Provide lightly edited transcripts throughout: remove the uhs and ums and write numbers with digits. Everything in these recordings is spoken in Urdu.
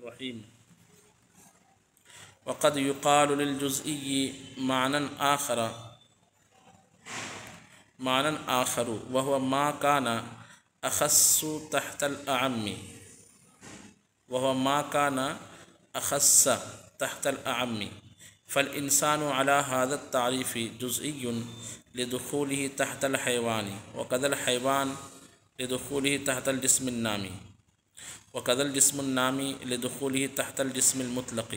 الرحیم وقد يقال للجزئی معنى آخر وهو ما كان أخص تحت الأعم فالإنسان على هذا التعريف جزئی لدخوله تحت الحيوان وكذا الحيوان لدخوله تحت الجسم النامی وكذا الجسم النامی لدخوله تحت الجسم المطلق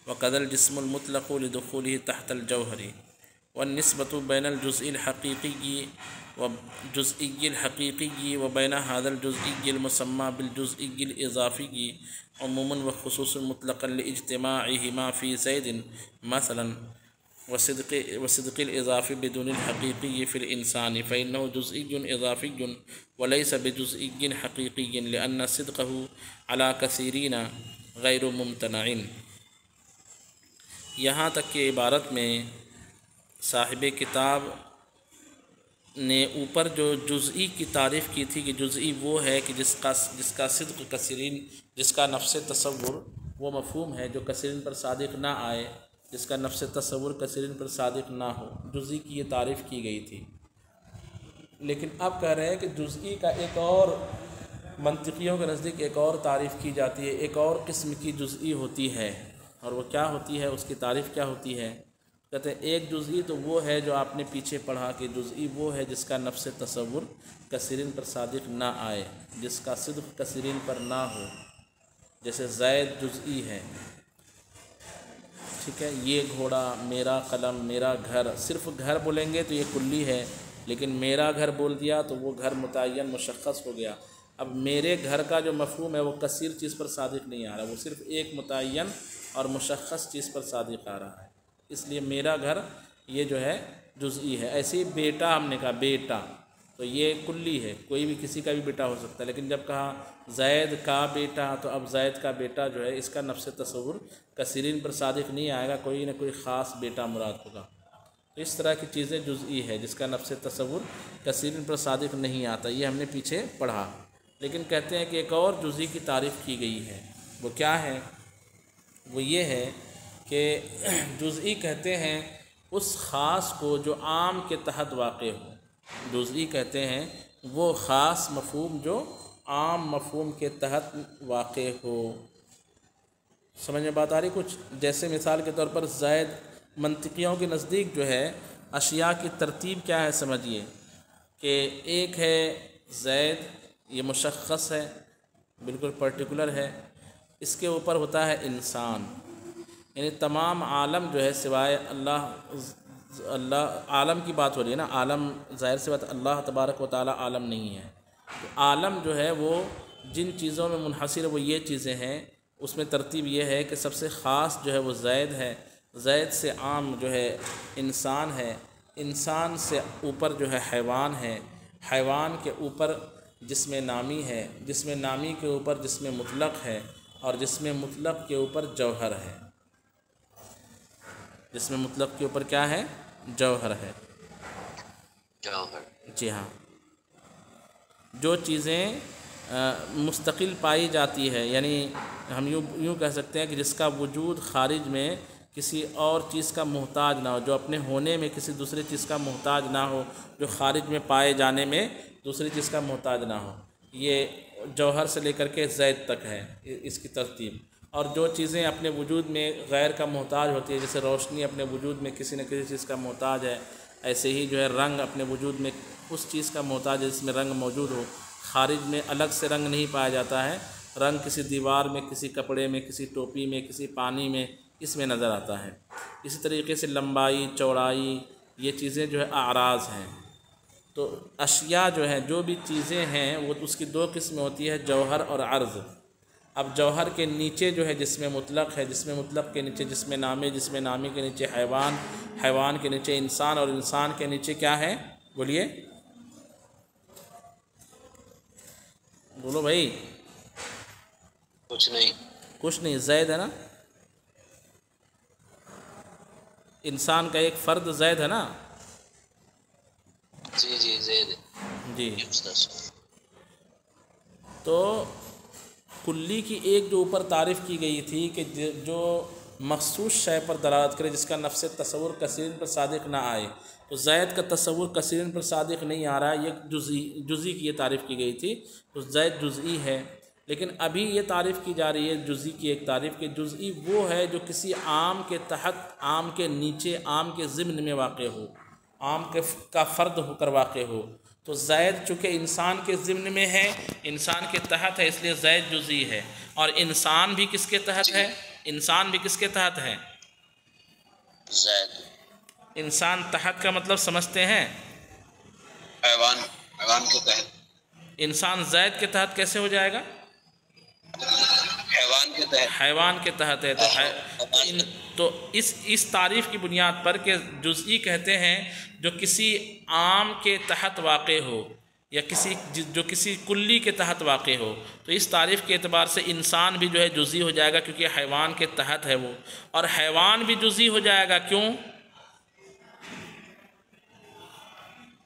وكذا الجسم المطلق لدخوله تحت الجوهر والنسبة بين الجزء الحقيقي وبين هذا الجزء المسمى بالجزء الإضافي عموما وخصوص مطلقا لاجتماعهما في زيد مثلا وصدق الإضافي بدون الحقيقي في الإنسان فإنه جزئي إضافي وليس بجزئي حقيقي لأن صدقه على كثيرين غير ممتنع۔ یہاں تک کہ عبارت میں صاحب کتاب نے اوپر جو جزئی کی تعریف کی تھی کہ جزئی وہ ہے کہ جس کا صدق کثیرین، جس کا نفس تصور وہ مفہوم ہے جو کثیرین پر صادق نہ آئے، جس کا نفس تصور کثیرین پر صادق نہ ہو، جزئی کی یہ تعریف کی گئی تھی۔ لیکن اب کہہ رہے ہیں کہ جزئی کا ایک اور منطقیوں کے نزدیک ایک اور تعریف کی جاتی ہے، ایک اور قسم کی جزئی ہوتی ہے، اور وہ کیا ہوتی ہے، اس کی تعریف کیا ہوتی ہے؟ کہتے ہیں ایک جزئی تو وہ ہے جو آپ نے پیچھے پڑھا کہ جزئی وہ ہے جس کا نفس تصور کثیرین پر صادق نہ آئے، جس کا صدق کثیرین پر نہ ہو، جیسے زید جزئی ہے، ٹھیک ہے، یہ گھوڑا، میرا قلم، میرا گھر، صرف گھر بولیں گے تو یہ کلی ہے، لیکن میرا گھر بول دیا تو وہ گھر متعین مشخص ہو گیا۔ اب میرے گھر کا جو مفہوم ہے وہ کثیر چیز پر صادق نہیں آ رہا، وہ صرف ایک متعین اور مشخص چیز پر صادق آ رہا ہے، اس لیے میرا گھر یہ جو ہے جزئی ہے۔ ایسے ہی بیٹا، ہم نے کہا بیٹا تو یہ کلی ہے، کوئی بھی کسی کا بھی بیٹا ہو سکتا ہے، لیکن جب کہا زید کا بیٹا تو اب زید کا بیٹا جو ہے اس کا نفس تصور کثیرین پر صادق نہیں آئے گا، کوئی نہ کوئی خاص بیٹا مراد ہوگا۔ تو اس طرح کی چیزیں جزئی ہے جس کا نفس تصور کثیرین پر صادق نہیں آتا، یہ ہم نے پیچھے پڑھا۔ لیکن کہتے ہیں کہ ایک اور جزئی کی تعریف کی گئی ہے، وہ کیا ہے؟ وہ یہ ہے کہ جزئی کہتے ہیں اس خاص کو جو عام کے تحت واقع ہو، جزئی کہتے ہیں وہ خاص مفہوم جو عام مفہوم کے تحت واقع ہو۔ سمجھ میں بات آ رہی کچھ؟ جیسے مثال کے طور پر زید، منطقیوں کے نزدیک جو ہے اشیاء کی ترتیب کیا ہے سمجھیے کہ ایک ہے زید، یہ مشخص ہے، بالکل پرٹیکولر ہے، اس کے اوپر ہوتا ہے انسان، یعنی تمام عالم جو ہے سوائے اللہ عالم کی بات ہو رہی ہے نا، عالم ظاہر سی بات اللہ تبارک و تعالی عالم نہیں ہے، تو عالم جو ہے وہ جن چیزوں میں منحصر ہے وہ یہ چیزیں ہیں، اس میں ترتیب یہ ہے کہ سب سے خاص جو ہے وہ زید ہے، زید سے عام جو ہے انسان ہے، انسان سے اوپر جو ہے حیوان ہے، حیوان کے اوپر جسم نامی ہے، جسم نامی کے اوپر جسم مطلق ہے، اور جسم مطلق کے اوپر جوہر ہے، جسم مطلق کے اوپر کیا ہے؟ جوہر ہے، جوہر، جی ہاں۔ جو چیزیں مستقل پائی جاتی ہے، یعنی ہم یوں کہہ سکتے ہیں کہ جس کا وجود خارج میں کسی اور چیز کا محتاج نہ ہو، جو اپنے ہونے میں کسی دوسری چیز کا محتاج نہ ہو، جو خارج میں پائے جانے میں دوسری چیز کا محتاج نہ ہو، یہ جوہر سے لے کر کے زید تک ہے اس کی ترتیب۔ اور جو چیزیں اپنے وجود میں غیر کا محتاج ہوتی ہے، جیسے روشنی اپنے وجود میں کسی نہ کسی چیز کا محتاج ہے، ایسے ہی جو ہے رنگ اپنے وجود میں اس چیز کا محتاج ہے جس میں رنگ موجود ہو، خارج میں الگ سے رنگ نہیں پایا جاتا ہے، رنگ کسی دیوار میں، کسی کپڑے میں، کسی ٹوپی میں، کسی پانی میں، اس میں نظر آتا ہے۔ اسی طریقے سے لمبائی، چوڑائی، یہ چیزیں جو ہے اعراض ہیں۔ تو اشیاء جو ہیں، جو بھی چیزیں ہیں، وہ اس کی دو قسمیں ہوتی ہے، جوہر اور عرض۔ اب جوہر کے نیچے جو ہے جسم مطلق ہے، جسم مطلق کے نیچے جسم نامی، جسم نامی کے نیچے حیوان، حیوان کے نیچے انسان، اور انسان کے نیچے کیا ہے؟ بولیے بولو بھائی۔ کچھ نہیں، کچھ نہیں، زید ہے نا، انسان کا ایک فرد زید ہے نا، جی جی زید، جی۔ تو کلی کی ایک جو اوپر تعریف کی گئی تھی کہ جو مخصوص شے پر دلالت کرے جس کا نفس تصور کثیرن پر صادق نہ آئے، تو زید کا تصور کثیرن پر صادق نہیں آ رہا ہے، یہ جزئی کی یہ تعریف کی گئی تھی، تو زید جزئی ہے۔ لیکن ابھی یہ تعریف کی جا رہی ہے جزئی کی ایک تعریف کہ جزئی وہ ہے جو کسی عام کے تحت، عام کے نیچے، عام کے ضمن میں واقع ہو، عام کا فرد ہو کر واقع ہو۔ تو زید چونکہ انسان کے ضمن میں ہے، انسان کے تحت ہے، اس لیے زید جزئی ہے۔ اور انسان بھی کس کے تحت ہے؟ انسان بھی کس کے تحت ہے؟ زید۔ انسان تحت کا مطلب سمجھتے ہیں؟ حیوان کے تحت۔ انسان زید کے تحت کیسے ہو جائے گا؟ حیوان کے تحت۔ حیوان کے تحت ہے۔ تو اس تعریف کی بنیاد پر کہ جزئی کہتے ہیں جو کسی عام کے تحت واقع ہو یا جو کسی کلی کے تحت واقع ہو، تو اس تعریف کے اعتبار سے انسان بھی جو ہے جزئی ہو جائے گا کیونکہ حیوان کے تحت ہے وہ، اور حیوان بھی جزئی ہو جائے گا۔ کیوں؟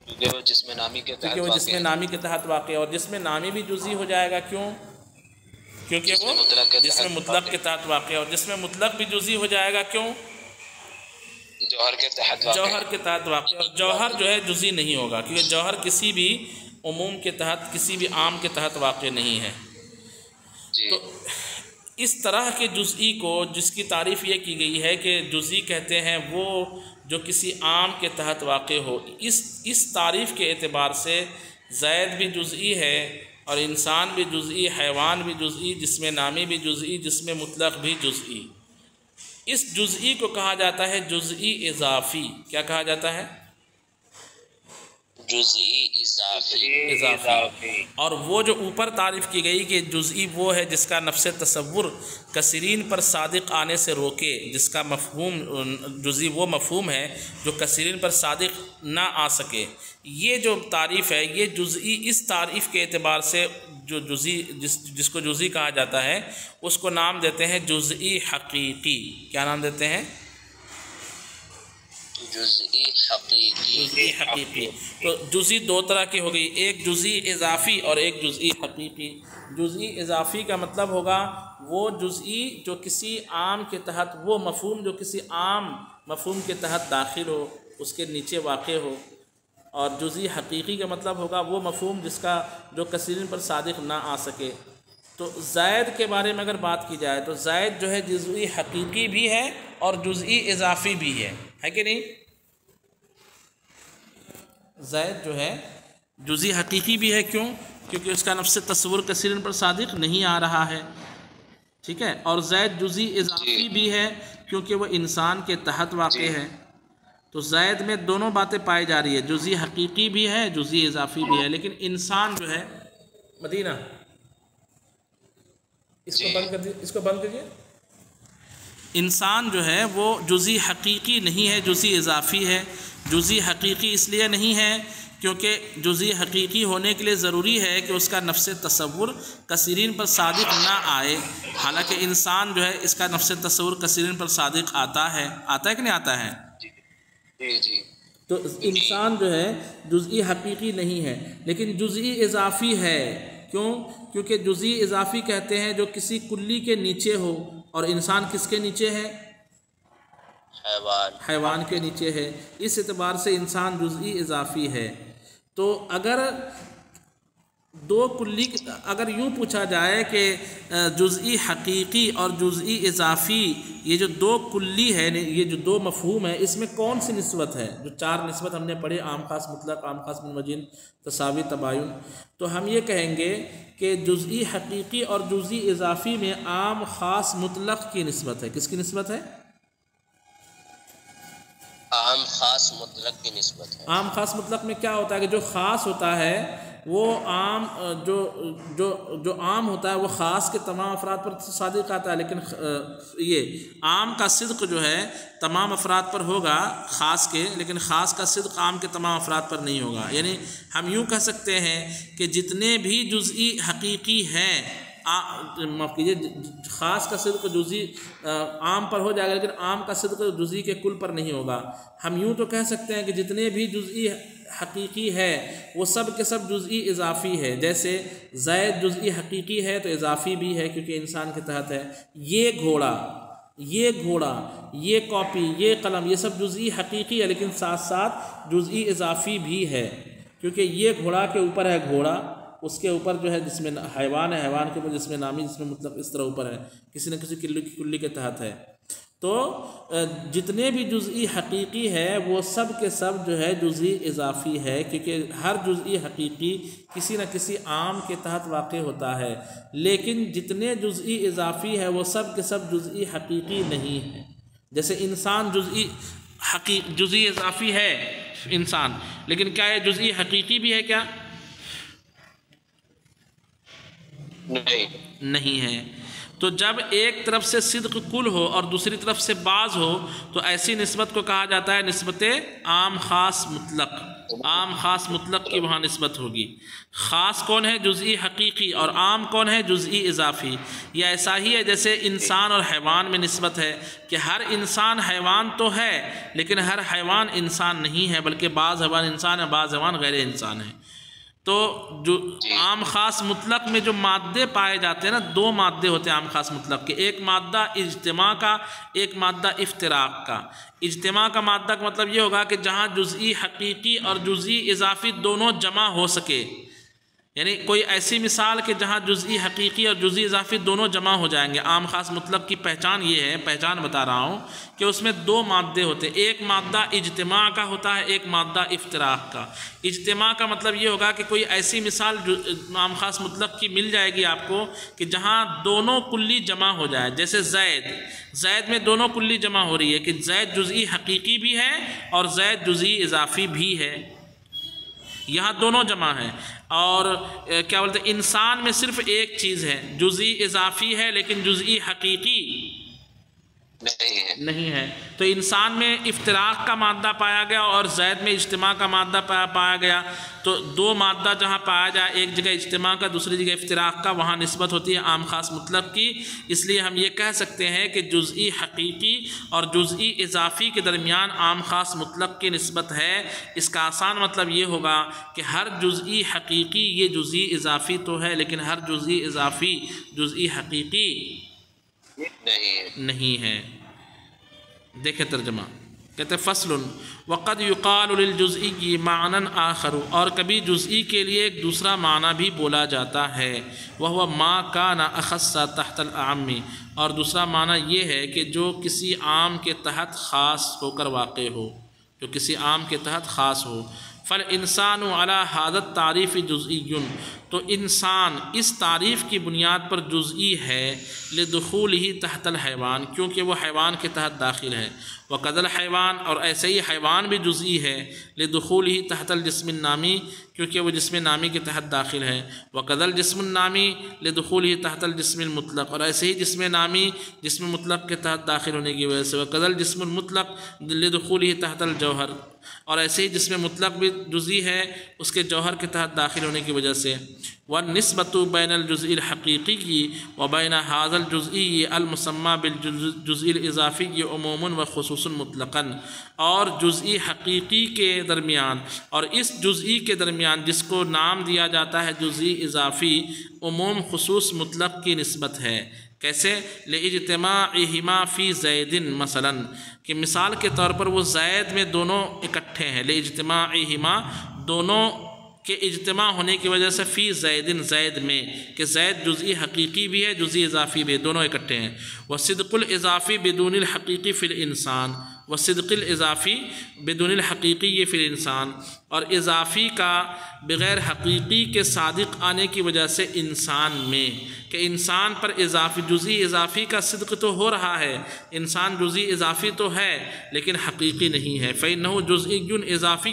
کیونکہ وہ جسم نامی کے تحت واقع ہے، اور جسم نامی بھی جزئی ہو جائے گا۔ کیوں؟ کیونکہ وہ جسم مطلق کے تحت واقع ہے، اور جسم مطلق بھی جزئی ہو جائے گا۔ کیوں؟ جوہر کے تحت واقع ہے، اور جوہر جو ہے جزئی نہیں ہوگا کیونکہ جوہر کسی بھی عموم کے تحت، کسی بھی عام کے تحت واقع نہیں ہے۔ تو اس طرح کے جزئی کو، جس کی تعریف یہ کی گئی ہے کہ جزئی کہتے ہیں وہ جو کسی عام کے تحت واقع ہو، اس تعریف کے اعتبار سے زید بھی جزئی ہے اور انسان بھی جزئی، حیوان بھی جزئی، جسم نامی بھی جزئی، جسم مطلق بھی جزئی۔ اس جزئی کو کہا جاتا ہے جزئی اضافی۔ کیا کہا جاتا ہے؟ جزئی اضافی۔ اور وہ جو اوپر تعریف کی گئی کہ جزئی وہ ہے جس کا نفس تصور کثیرین پر صادق آنے سے روکے، جس کا مفہوم جزئی وہ مفہوم ہے جو کثیرین پر صادق نہ آ سکے، یہ جو تعریف ہے یہ جزئی اس تعریف کے اعتبار سے جو جزئی جس کو جزئی کہا جاتا ہے اس کو نام دیتے ہیں جزئی حقیقی۔ کیا نام دیتے ہیں؟ جزئی حقیقی۔ تو جزئی دو طرح کی ہو گئی، ایک جزئی اضافی اور ایک جزئی حقیقی۔ جزئی اضافی کا مطلب ہوگا وہ جزئی جو کسی عام کے تحت، وہ مفہوم جو کسی عام مفہوم کے تحت داخل ہو، اس کے نیچے واقع ہو۔ اور جزئی حقیقی کا مطلب ہوگا وہ مفہوم جو کثیرین پر صادق نہ آ سکے۔ تو زید کے بارے میں اگر بات کی جائے تو زید جو ہے جزئی حقیقی بھی ہے اور جزئی اضافی بھی ہے کہ نہیں؟ زید جو ہے جزئی حقیقی بھی ہے، کیوں؟ کیونکہ اس کا نفس تصور کثیرن پر صادق نہیں آ رہا ہے، ٹھیک ہے؟ اور زید جزئی اضافی بھی ہے کیونکہ وہ انسان کے تحت واقع ہے۔ تو زید میں دونوں باتیں پائی جا رہی ہے، جزئی حقیقی بھی ہے، جزئی اضافی بھی ہے۔ لیکن انسان جو ہے، مدینہ اس کو بند کریے، انسان جو ہے وہ جزئی حقیقی نہیں ہے، جزئی اضافی ہے۔ جزئی حقیقی اس لیے نہیں ہے کیونکہ جزئی حقیقی ہونے کے لیے ضروری ہے کہ اس کا نفس تصور کثیرین پر صادق نہ آئے، حالانکہ انسان جو ہے اس کا نفس تصور کثیرین پر صادق آتا ہے کہ نہیں آتا ہے؟ جی۔ تو انسان جو ہے جزئی حقیقی نہیں ہے لیکن جزئی اضافی ہے۔ کیوں؟ کیونکہ جزئی اضافی کہتے ہیں جو کسی کلی کے نیچے ہو، اور انسان کس کے نیچے ہے؟ حیوان کے نیچے ہے۔ اس اعتبار سے انسان جزئی اضافی ہے۔ تو اگر اگر یوں پوچھا جائے کہ جزئی حقیقی اور جزئی اضافی یہ جو دو کلی ہے، یہ جو دو مفہوم ہے، اس میں کون سی نسبت ہے؟ جو چار نسبت ہم نے پڑھی، عام خاص مطلق، عام خاص منوجن، تساوی، تباین، تو ہم یہ کہیں گے کہ جزئی حقیقی اور جزئی اضافی میں عام خاص مطلق کی نسبت ہے۔ کس کی نسبت ہے؟ عام خاص مطلق کی نسبت ہے۔ عام خاص مطلق میں کیا ہوتا ہے کہ جو خاص ہوتا ہے وہ عام جو عام ہوتا ہے وہ خاص کے تمام افراد پر صادق آتا ہے، لیکن یہ عام کا صدق جو ہے تمام افراد پر ہوگا خاص کے، لیکن خاص کا صدق عام کے تمام افراد پر نہیں ہوگا۔ یعنی ہم یوں کہہ سکتے ہیں کہ جتنے بھی جزئی حقیقی ہیں، معاف کیجیے، خاص کا صدق جزئی عام پر ہو جائے گا لیکن عام کا صدق جزئی کے کل پر نہیں ہوگا۔ ہم یوں تو کہہ سکتے ہیں کہ جتنے بھی جزئی حقیقی ہے وہ سب کے سب جزئی اضافی ہے. جیسے زید جزئی حقیقی ہے تو اضافی بھی ہے کیونکہ انسان کے تحت ہے. یہ گھوڑا، یہ کاپی، یہ قلم، یہ سب جزئی حقیقی ہے لیکن ساتھ ساتھ جزئی اضافی بھی ہے کیونکہ یہ گھوڑا کے اوپر ہے گھوڑا، اس کے اوپر جو ہے جس میں حیوان ہے، حیوان کے اوپر جس میں نامی، جس میں مطلق اس طرح اوپر ہے، کسی نہ کسی کلی کے تحت ہے. تو جتنے بھی جزئی حقیقی ہے وہ سب کے سب جو ہے جزئی اضافی ہے کیونکہ ہر جزئی حقیقی کسی نہ کسی عام کے تحت واقع ہوتا ہے. لیکن جتنے جزئی اضافی ہے وہ سب کے سب جزئی حقیقی نہیں ہے. جیسے انسان جزئی اضافی ہے انسان، لیکن کیا یہ جزئی حقیقی بھی ہے کیا؟ نہیں ہے. تو جب ایک طرف سے صدق کل ہو اور دوسری طرف سے بعض ہو تو ایسی نسبت کو کہا جاتا ہے نسبت عام خاص مطلق. عام خاص مطلق کی وہاں نسبت ہوگی. خاص کون ہے؟ جزئی حقیقی، اور عام کون ہے؟ جزئی اضافی. یہ ایسا ہی ہے جیسے انسان اور حیوان میں نسبت ہے کہ ہر انسان حیوان تو ہے لیکن ہر حیوان انسان نہیں ہے، بلکہ بعض حیوان انسان ہے، بعض حیوان غیر انسان ہے. تو جو عام خاص مطلق میں جو مادے پائے جاتے ہیں نا، دو مادے ہوتے ہیں عام خاص مطلق کے، ایک مادہ اجتماع کا، ایک مادہ افتراق کا. اجتماع کا مادہ کا مطلب یہ ہوگا کہ جہاں جزئی حقیقی اور جزئی اضافی دونوں جمع ہو سکے، یعنی کوئی ایسی مثال کہ جہاں جزئی حقیقی اور جزئی اضافی دونوں جمع ہو جائیں گے. عام خاص مطلق کی پہچان یہ ہے، پہچان بتا رہا ہوں، کہ اس میں دو مادے ہوتے ہیں، ایک مادہ اجتماع کا ہوتا ہے، ایک مادہ افتراق کا. اجتماع کا مطلب یہ ہوگا کہ کوئی ایسی مثال عام خاص مطلق کی مل جائے گی آپ کو کہ جہاں دونوں کلی جمع ہو جائے. جیسے زید میں دونوں کلی جمع ہو رہی ہے کہ زید جزئی حقیقی بھی ہے اور زید جزئی اضافی بھی ہے، یہاں دونوں جمع ہیں. اور کیا بولتے ہیں، انسان میں صرف ایک چیز ہے، جزئی اضافی ہے لیکن جزئی حقیقی نہیں ہے. تو انسان میں افتراق کا مادہ پایا گیا اور زید میں اجتماع کا مادہ پایا گیا. تو دو مادہ جہاں پایا جائے، ایک جگہ اجتماع کا، دوسری جگہ افتراق کا، وہاں نسبت ہوتی ہے عام خاص مطلق کی. اس لیے ہم یہ کہہ سکتے ہیں کہ جزئی حقیقی اور جزئی اضافی کے درمیان عام خاص مطلق کی نسبت ہے. اس کا آسان مطلب یہ ہوگا کہ ہر جزئی حقیقی یہ جزئی اضافی تو ہے لیکن ہر جزئی اضافی جزئی حقیقی نہیں ہے. دیکھیں ترجمہ، کہتے فصل وقد یقال للجزئی معنی آخر، اور کبھی جزئی کے لیے ایک دوسرا معنی بھی بولا جاتا ہے، وہو ما کان اخص تحت الاعم، اور دوسرا معنی یہ ہے کہ جو کسی عام کے تحت خاص ہو کر واقع ہو، جو کسی عام کے تحت خاص ہو. فالانسان علی ھذا التعریف جزئی، تو انسان اس تعریف کی بنیاد پر جزئی ہے، لدخولہ تحت الحیوان، کیونکہ وہ حیوان کے تحت داخل ہے. وقد الحیوان، اور ایسے ہی حیوان بھی جزئی ہے، لدخولہ تحت الجسم النامی، کیونکہ وہ جسم نامی کے تحت داخل ہے. وقد الجسم النامی لدخولہ تحت الجسم المطلق، اور ایسے ہی جسم نامی جسم مطلق کے تحت داخل ہونے کی وجہ سے. وقد الجسم المطلق لدخولہ تحت الجوہر، اور ایسے ہی جسم مطلق بھی جزئی ہے اس کے جوہر کے تحت داخل ہونے کی وجہ سے. والنسبۃ بین الجزء الحقیقی وبین ھذا الجزئی المسمى بالجزء الاضافی عموما وخصوصا مطلقا، اور جزئی حقیقی کے درمیان اور اس جزئی کے درمیان جس کو نام دیا جاتا ہے جزئی اضافی، عموم خصوص مطلق کی نسبت ہے. کیسے؟ لاجتماعہما فی زید مثلا، کہ مثال کے طور پر وہ زید میں دونوں اکٹھے ہیں، لاجتماعہما دونوں کے اجتماع ہونے کی وجہ سے، فی زید زید میں، کہ زید جزئی حقیقی بھی ہے جزئی اضافی بھی ہے، دونوں اکٹھے ہیں. وصدق الاضافی بدون الحقیقی فی الانسان، وصدق الاضافی بدون الحقیقی فی الانسان، اور اضافی کا بغیر حقیقی کے صادق آنے کی وجہ سے انسان میں، کہ انسان پر اضافی جزئی اضافی کا صدق تو ہو رہا ہے، انسان جزئی اضافی تو ہے لیکن حقیقی نہیں ہے. فإنہ جزئی اضافی،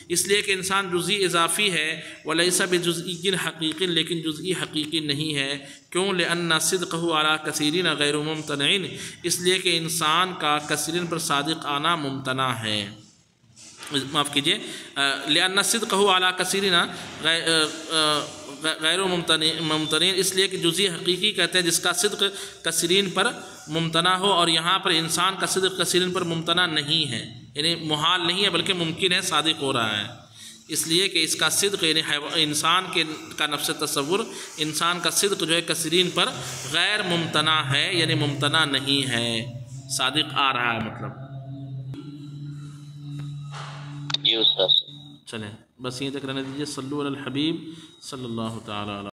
اس لیے کہ انسان جزئی اضافی ہے، ولیس بجزئی حقیقی، لیکن جزئی حقیقی نہیں ہے. کیوں؟ لأن صدقہ علی کثیرین غیر ممتنع، اس لیے کہ انسان کا کثیرین پر صادق آنا ممتنع ہے. معاف کیجئے، لأن صدقہ علی کثیرین غیر ممتنع، اس لیے کہ جزئی حقیقی کہتے ہیں جس کا صدق کثیرین پر ممتنع ہو، اور یہاں پر انسان کا صدق کثیرین پر ممتنع نہیں ہے، یعنی محال نہیں ہے بلکہ ممکن ہے، صادق ہو رہا ہے. اس لیے کہ اس کا صدق یعنی انسان کا نفس تصور، انسان کا صدق جو ہے کثیرین پر غیر ممتنع ہے، یعنی ممتنع نہیں ہے، صادق آ رہا ہے مطلب۔ جی استاد۔ چلیں بس یہ تک رہنے دیجیے۔ صلو علی الحبیب صلی اللہ تعالی علیہ